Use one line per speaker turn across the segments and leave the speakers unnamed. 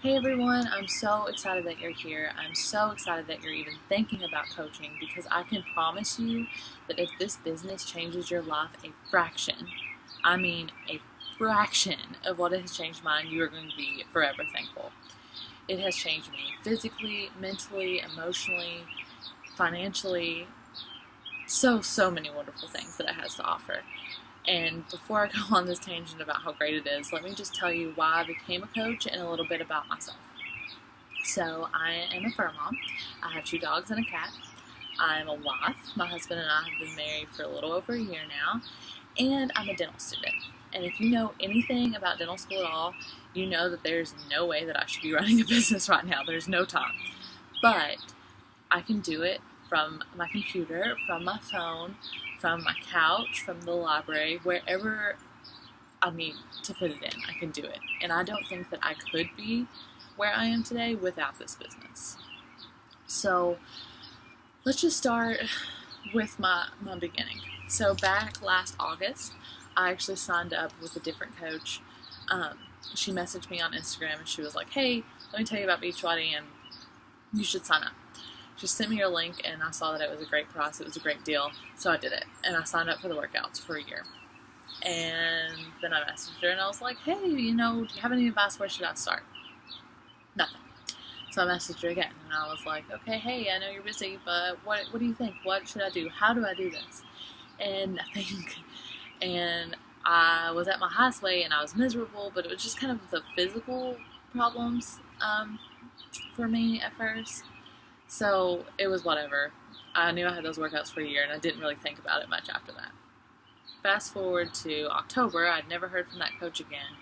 Hey everyone, I'm so excited that you're here. I'm so excited that you're even thinking about coaching because I can promise you that if this business changes your life a fraction, I mean a fraction of what it has changed mine, you are going to be forever thankful. It has changed me physically, mentally, emotionally, financially, so many wonderful things that it has to offer. And before I go on this tangent about how great it is, let me just tell you why I became a coach and a little bit about myself. So I am a fur mom. I have 2 dogs and a cat. I'm a wife. My husband and I have been married for a little over a year now. And I'm a dental student. And if you know anything about dental school at all, you know that there's no way that I should be running a business right now. There's no time. But I can do it from my computer, from my phone, from my couch, from the library, wherever I need to put it in, I can do it. And I don't think that I could be where I am today without this business. So let's just start with my beginning. So back last August, I actually signed up with a different coach. She messaged me on Instagram and she was like, hey, let me tell you about Beachbody and you should sign up. She sent me her link and I saw that it was a great price, it was a great deal, so I did it. And I signed up for the workouts for a year. And then I messaged her and I was like, hey, do you have any advice? Where should I start? Nothing. So I messaged her again and I was like, okay, hey, I know you're busy, but what do you think? What should I do? How do I do this? And nothing. And I was at my highest weight and I was miserable, but it was just kind of the physical problems for me at first. So it was whatever. I knew I had those workouts for a year and I didn't really think about it much after that. Fast forward to October, I'd never heard from that coach again,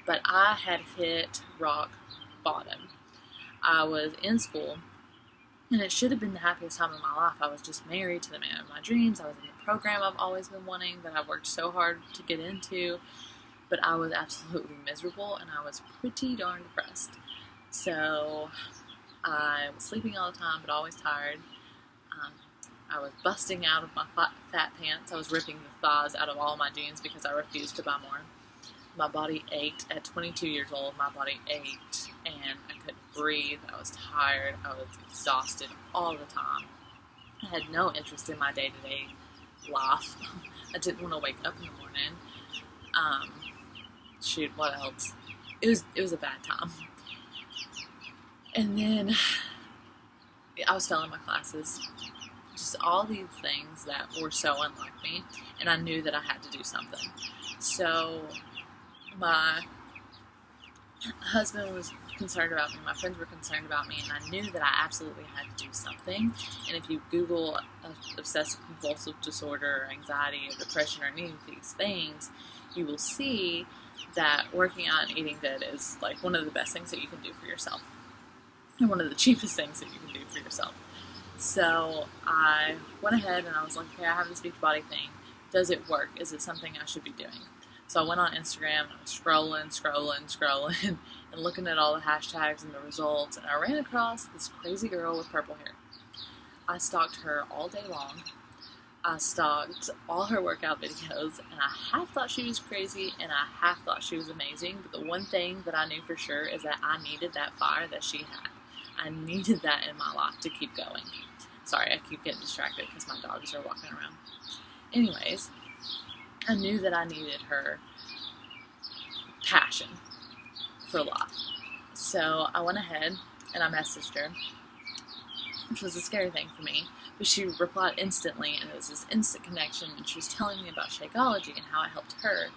but I had hit rock bottom. I was in school, and it should have been the happiest time of my life. I was just married to the man of my dreams. I was in the program I've always been wanting, that I've worked so hard to get into, but I was absolutely miserable, and I was pretty darn depressed. So I was sleeping all the time, but always tired. I was busting out of my fat pants. I was ripping the thighs out of all my jeans because I refused to buy more. My body ached. At 22 years old, my body ached and I couldn't breathe. I was tired. I was exhausted all the time. I had no interest in my day-to-day life. I didn't want to wake up in the morning. What else? It was a bad time. And then I was failing my classes. Just all these things that were so unlike me, and I knew that I had to do something. So my husband was concerned about me, my friends were concerned about me, and I knew that I absolutely had to do something. And if you Google obsessive compulsive disorder or anxiety or depression or any of these things, you will see that working out and eating good is like one of the best things that you can do for yourself, and one of the cheapest things that you can do for yourself. So I went ahead and I was like, okay, I have this Beachbody thing. Does it work? Is it something I should be doing? So I went on Instagram and I was scrolling, and looking at all the hashtags and the results, and I ran across this crazy girl with purple hair. I stalked her all day long. I stalked all her workout videos, and I half thought she was crazy, and I half thought she was amazing. But the one thing that I knew for sure is that I needed that fire that she had. I needed that in my life to keep going. Sorry, I keep getting distracted because my dogs are walking around. Anyways, I knew that I needed her passion for life. So I went ahead and I messaged her, which was a scary thing for me. But she replied instantly, and it was this instant connection, and she was telling me about Shakeology and how it helped her.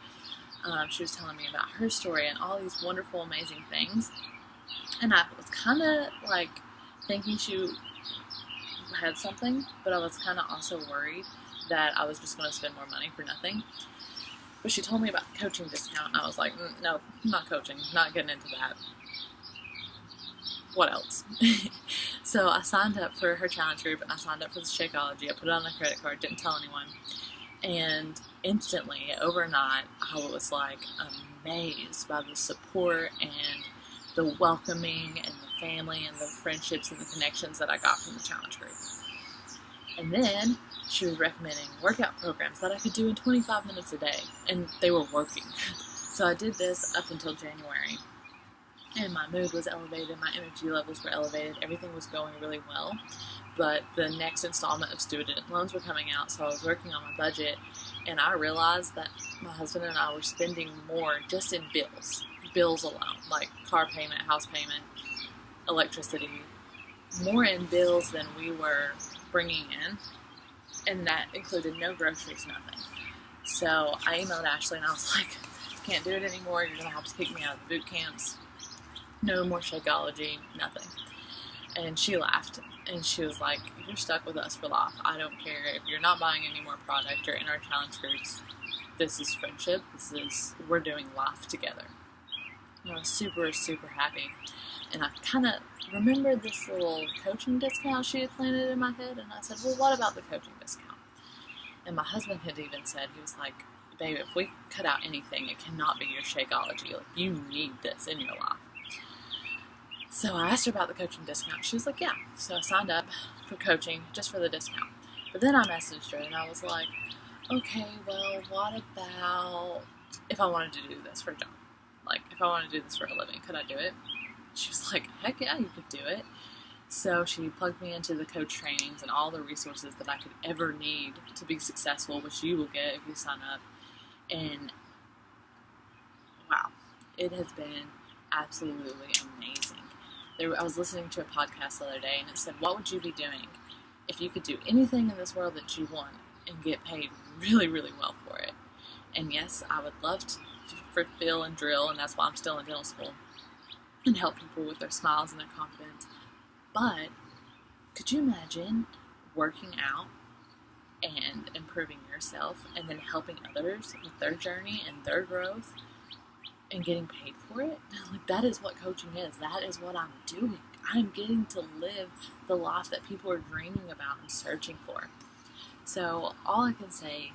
She was telling me about her story and all these wonderful, amazing things. And I was kind of like thinking she had something, but I was kind of also worried that I was just going to spend more money for nothing. But she told me about the coaching discount, and I was like, no, I'm not coaching, not getting into that. What else? So I signed up for her challenge group, and I signed up for the Shakeology. I put it on my credit card, didn't tell anyone. And instantly, overnight, I was like amazed by the support and the welcoming and the family and the friendships and the connections that I got from the challenge group. And then she was recommending workout programs that I could do in 25 minutes a day, and they were working. So I did this up until January. and my mood was elevated, my energy levels were elevated, everything was going really well. But the next installment of student loans were coming out, so I was working on my budget, and I realized that my husband and I were spending more just in bills alone, like car payment, house payment, electricity, more in bills than we were bringing in, and that included no groceries, nothing. So I emailed Ashley and I was like, can't do it anymore, you're going to have to kick me out of the boot camps. No more Shakeology, nothing. And she laughed, and she was like, you're stuck with us for life. I don't care if you're not buying any more product or in our challenge groups. This is friendship. We're doing life together. And I was super, super happy. And I kind of remembered this little coaching discount she had planted in my head, and I said, well, what about the coaching discount? And my husband had even said, he was like, babe, if we cut out anything, it cannot be your Shakeology. Like, you need this in your life. So I asked her about the coaching discount. She was like, yeah. So I signed up for coaching just for the discount. But then I messaged her and I was like, okay, well, what about if I wanted to do this for a job? Like, if I wanted to do this for a living, could I do it? She was like, heck yeah, you could do it. So she plugged me into the coach trainings and all the resources that I could ever need to be successful, which you will get if you sign up. And wow, it has been absolutely amazing. I was listening to a podcast the other day, and it said, what would you be doing if you could do anything in this world that you want and get paid really, really well for it? And yes, I would love to fulfill and drill, and that's why I'm still in dental school, and help people with their smiles and their confidence. But could you imagine working out and improving yourself and then helping others with their journey and their growth and getting paid for it? Like, that is what coaching is. That is what I'm doing. I'm getting to live the life that people are dreaming about and searching for. So all I can say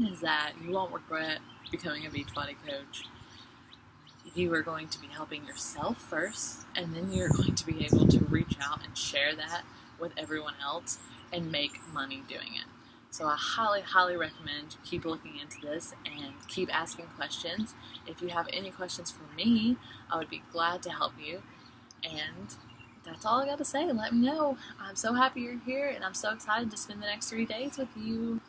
is that you won't regret becoming a Beachbody coach. You are going to be helping yourself first, and then you're going to be able to reach out and share that with everyone else and make money doing it. So I highly, highly recommend you keep looking into this and keep asking questions. If you have any questions for me, I would be glad to help you. And that's all I got to say. Let me know. I'm so happy you're here, and I'm so excited to spend the next 3 days with you.